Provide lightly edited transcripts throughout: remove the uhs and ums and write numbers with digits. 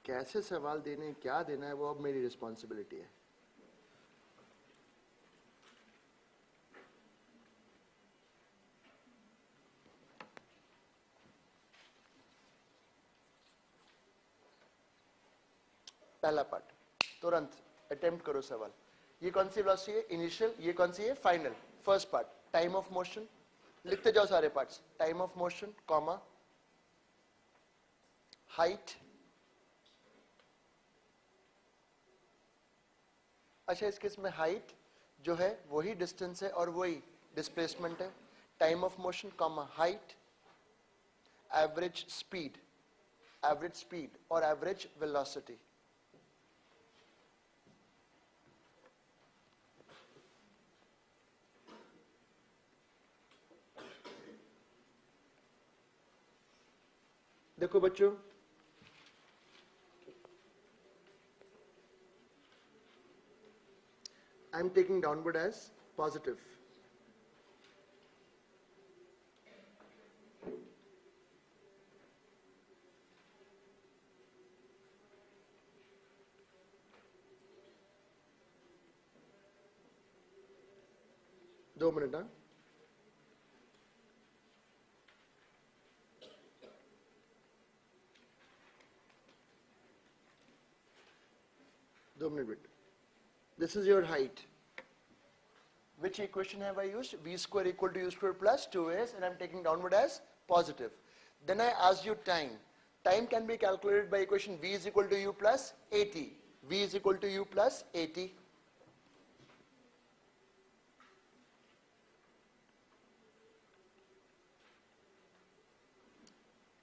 कैसे सवाल देने, क्या देना है, वो अब मेरी रिस्पॉन्सिबिलिटी है। पहला पार्ट तुरंत अटेम्प्ट करो सवाल। ये कौन सी वेलोसिटी है? इनिशियल। ये कौन सी है? Final. First part time of motion, लिखते जाओ सारे parts. Time of motion comma height. अच्छा, इस केस में हाइट जो है वही डिस्टेंस है और वही डिस्प्लेसमेंट है। Time of motion comma height, average speed, average speed और एवरेज वेलोसिटी। देखो बच्चों, I am taking downward as positive. दो मिनट। हाँ, दो मिनट बेटा। This is your height. Which equation have I used? V square equal to U square plus 2s, and I'm taking downward as positive. Then I asked you time. Time can be calculated by equation V is equal to U plus 80. V is equal to U plus 80.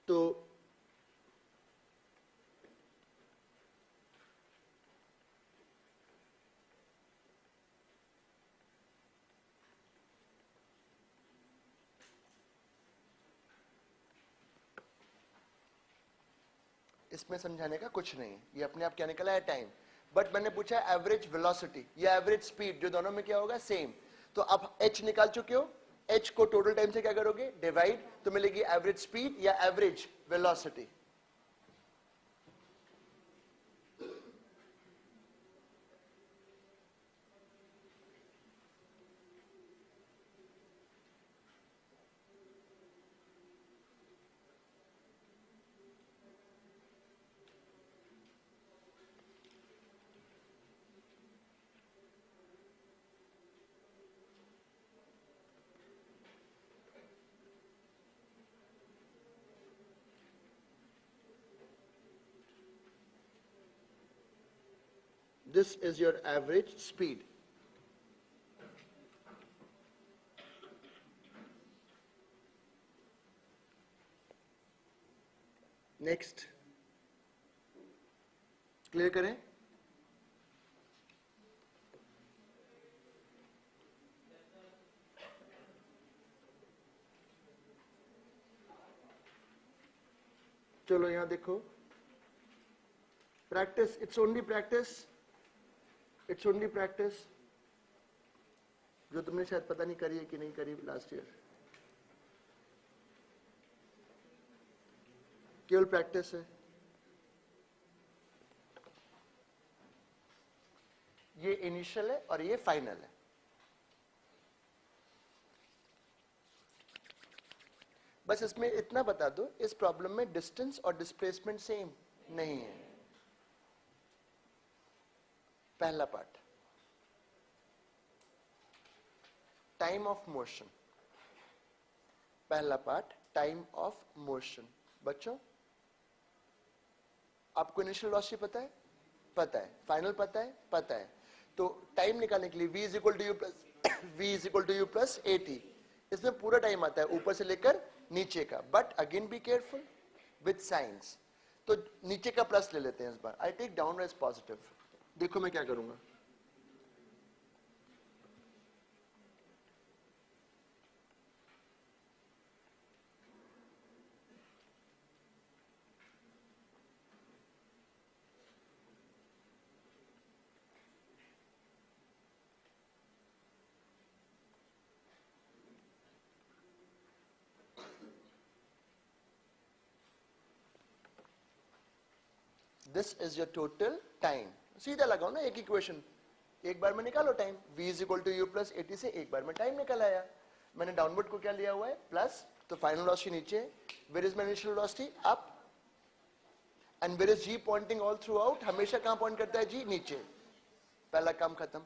तो इसमें समझाने का कुछ नहीं, ये अपने आप क्या निकला है? टाइम। बट मैंने पूछा एवरेज वेलोसिटी या एवरेज स्पीड, जो दोनों में क्या होगा? सेम। तो अब h निकाल चुके हो, h को टोटल टाइम से क्या करोगे? डिवाइड, तो मिलेगी एवरेज स्पीड या average velocity. This is your average speed. Next, clear करें? चलो यहां देखो, practice, it's only practice, it's only practice, जो तुमने शायद पता नहीं करी है कि नहीं करी लास्ट ईयर। केवल प्रैक्टिस है। ये इनिशियल है और ये फाइनल है। बस इसमें इतना बता दो, इस प्रॉब्लम में डिस्टेंस और डिस्प्लेसमेंट सेम नहीं है। पहला पार्ट टाइम ऑफ मोशन, पहला पार्ट टाइम ऑफ मोशन। बच्चों, आपको इनिशियल वेलोसिटी पता है? पता है। फाइनल पता है? पता है। तो टाइम निकालने के लिए v is equal to u plus v is equal to u plus 80। इसमें पूरा टाइम आता है ऊपर से लेकर नीचे का, but again be careful with science. तो नीचे का प्लस ले लेते हैं इस बार। I take down as positive. देखो मैं क्या करूंगा। This is your total time. सीधा लगाओ ना एक इक्वेशन, एक बार में निकालो time. v is equal to u plus 80 से एक बार में टाइम निकल आया। मैंने डाउनवर्ड को क्या लिया हुआ है, प्लस, तो फाइनल वेलोसिटी नीचे, where is my initial velocity, up, and where is g pointing all throughout, हमेशा कहां पॉइंट करता है, g नीचे। पहला काम खत्म।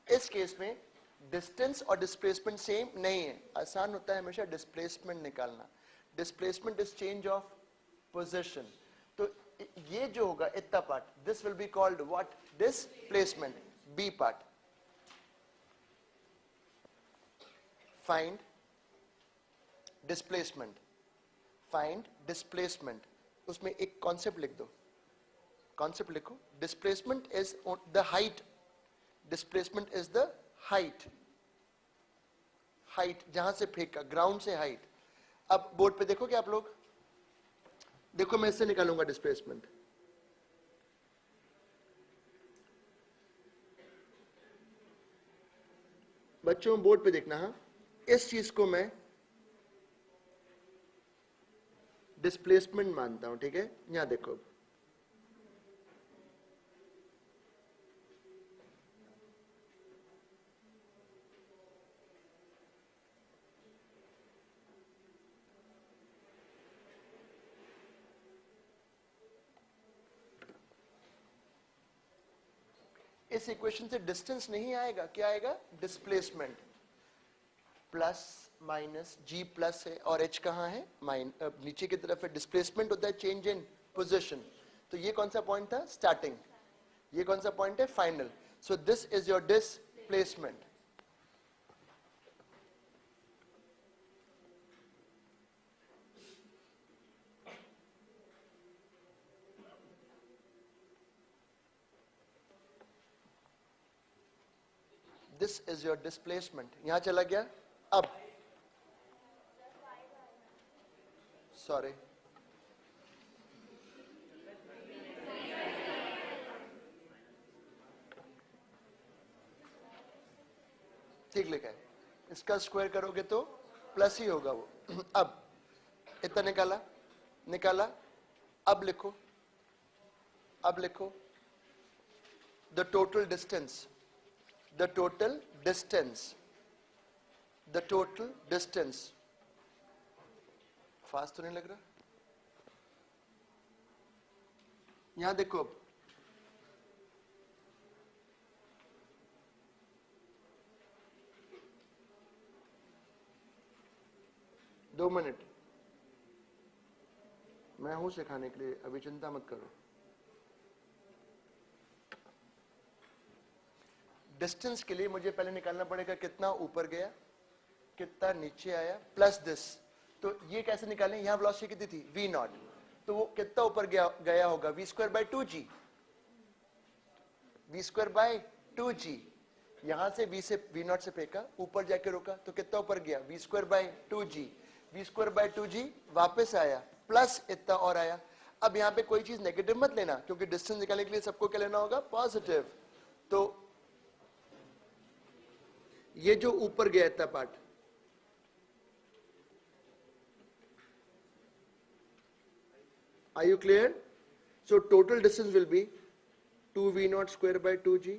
इस केस में डिस्टेंस और डिस्प्लेसमेंट सेम नहीं है, आसान होता है हमेशा डिस्प्लेसमेंट निकालना। Displacement is change of position. तो ये जो होगा इतना part, this will be called what, displacement, b part. Find displacement, find displacement, उसमें एक कॉन्सेप्ट लिख दो, कॉन्सेप्ट लिखो, displacement is the height, displacement is the height, height जहां से फेंका, ग्राउंड से हाइट। अब बोर्ड पे देखोगे आप लोग, देखो मैं इससे निकालूंगा डिस्प्लेसमेंट, बच्चों बोर्ड पे देखना। हाँ, इस चीज को मैं डिस्प्लेसमेंट मानता हूं, ठीक है। यहां देखो, इस इक्वेशन से डिस्टेंस नहीं आएगा, क्या आएगा, डिस्प्लेसमेंट। प्लस माइनस जी प्लस है और एच कहां है, नीचे की तरफ है। डिस्प्लेसमेंट होता है चेंज इन पोजीशन। तो ये कौन सा पॉइंट था, स्टार्टिंग, ये कौन सा पॉइंट है, final. So this is your displacement. This is your displacement, यहां चला गया। अब सॉरी, ठीक लिखा है, इसका स्क्वायर करोगे तो प्लस ही होगा वो। अब इतना निकाला, निकाला, अब लिखो, अब लिखो the total distance, the total distance, the total distance, fast तो नहीं लग रहा। यहां देखो, अब दो मिनट, मैं हूं सिखाने के लिए, अभी चिंता मत करो। डिस्टेंस के लिए मुझे पहले निकालना पड़ेगा कितना ऊपर गया, कितना नीचे आया, प्लस दिस। तो ये कैसे निकालें, यहां वेलोसिटी कितनी थी, v नॉट, तो वो कितना ऊपर गया होगा, v square by 2g, v square by 2g। यहां से v नॉट से फेंका, ऊपर जाके रुका, तो कितना ऊपर गया, v square by 2g, v square by 2g वापस आया, प्लस इतना और आया। अब यहां पे कोई चीज नेगेटिव मत लेना, क्योंकि डिस्टेंस निकालने के लिए सबको क्या लेना होगा, पॉजिटिव। तो ये जो ऊपर गया इतना part, are you clear? So total distance will be 2v not square by 2g,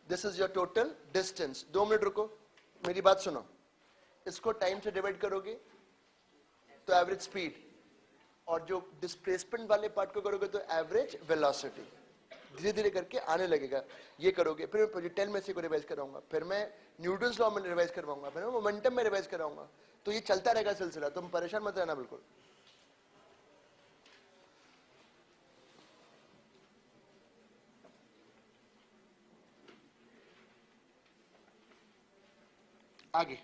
this is your total distance. 2 minute रुको, मेरी बात सुनो, इसको टाइम से डिवाइड करोगे तो एवरेज स्पीड, और जो डिस्प्लेसमेंट वाले पार्ट को करोगे तो एवरेज वेलोसिटी। धीरे धीरे करके आने लगेगा, ये करोगे, फिर मैं प्रोजेक्टाइल में से को रिवाइज कराऊंगा, फिर मैं न्यूटन्स लॉ में रिवाइज करवाऊंगा, फिर मैं मोमेंटम में रिवाइज कराऊंगा। तो ये चलता रहेगा सिलसिला, तुम परेशान मत रहना बिल्कुल। आगे